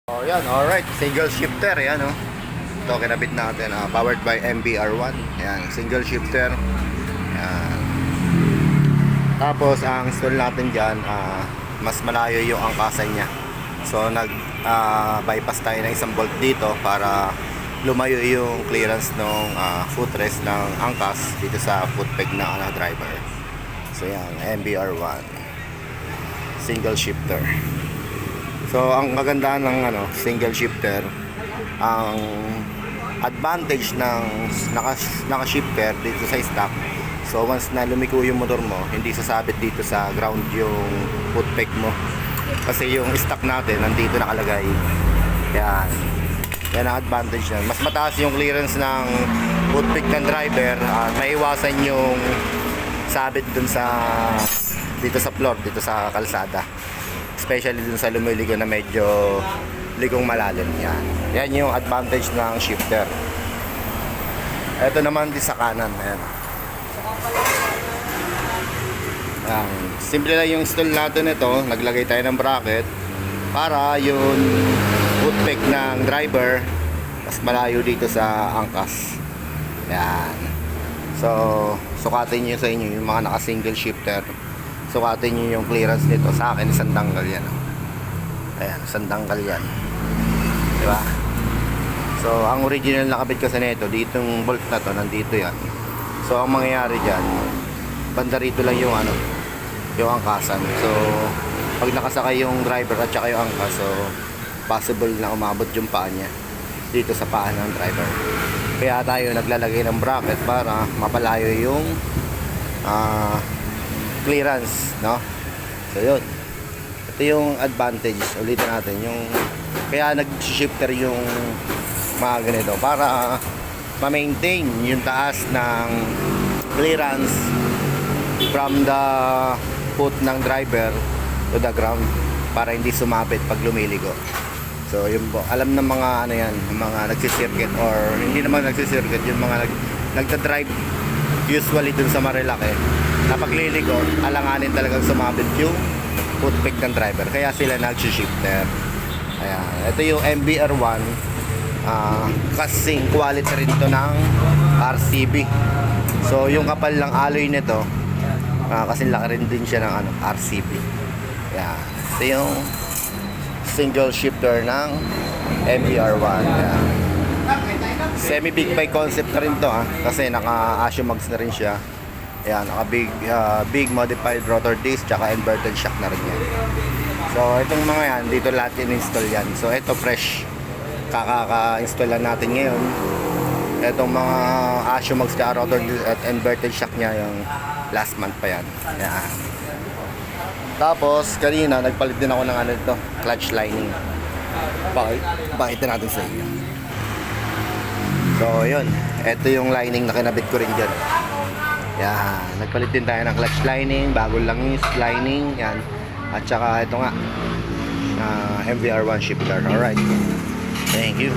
Oh, yan, alright. Single shifter, yan, oh. Ito, kinabit natin, powered by MBR1. Yan, single shifter. Yan. Tapos, ang install natin dyan, mas malayo yung angkasan niya. So, bypass tayo ng isang bolt dito para lumayo yung clearance ng footrest ng angkas dito sa footpeg na driver. So, yan, MBR1. Single shifter. So ang kagandahan ng single shifter, ang advantage ng naka-shifter dito sa stock. So once na lumiko yung motor mo, hindi sasabit dito sa ground yung footpeg mo. Kasi yung stock natin nandito nakalagay. Yan. Yan ang advantage yan. Mas mataas yung clearance ng footpeg ng driver at maiwasan yung sabit dun sa dito sa floor, dito sa kalsada. Especially dun sa lumiligo na medyo ligong malalim. Yan yung advantage ng shifter. Ito naman din sa kanan. Ayan. Simple lang yung install natin ito. Naglagay tayo ng bracket para yung footpeg ng driver mas malayo dito sa angkas. Yan. So sukatin nyo sa inyo yung mga naka single shifter. Sukatin nyo yung clearance nito. Sa akin, isang tanggal yan. Ayan, isang tanggal yan. Diba? So, ang original na kabit kasi nito, ditong bolt na to, nandito yan. So, ang mangyayari dyan, banda rito lang yung yung angkasan. So, pag nakasakay yung driver at saka yung angkas, so, possible na umabot yung paa niya dito sa paa ng driver. Kaya tayo naglalagay ng bracket para mapalayo yung clearance, no? So yun, ito yung advantage. Ulitin natin yung kaya nag-shifter yung mga ganito para ma-maintain yung taas ng clearance from the foot ng driver to the ground para hindi sumapit pag lumiligo. So yun po, alam ng mga yan, mga nagsisircuit or hindi naman nagsisircuit, yung mga nagda-drive usually dun sa Marilake na pagliligo, alanganin talagang sumabit yung footpeg ng driver. Kaya sila nag-shifter. Ayan. Ito yung MBR1. Kasing quality rin to ng RCB. So, yung kapal ng alloy nito, kasing laki rin din siya ng RCB. Ayan. Ito yung single shifter ng MBR1. Ayan. Semi big bike concept na rin to, kasi naka Asiomax na rin siya. Ayan, naka big modified rotor disc tsaka inverted shock na rin yan. So itong mga yan, dito lahat in-install yan. So ito fresh, kaka-install lang natin ngayon. Itong mga Asiomax tsaka rotor disc at inverted shock nya yung last month pa yan. Ayan. Tapos kanina nagpalit din ako ng ito, clutch lining. Bakit natin sa inyo. So yun, ito yung lining na kinabit ko rin dyan. Yan, nagpalit din tayo ng clutch lining, bago lang yung lining, yan. At saka ito nga, MBR1 shifter. Alright, thank you.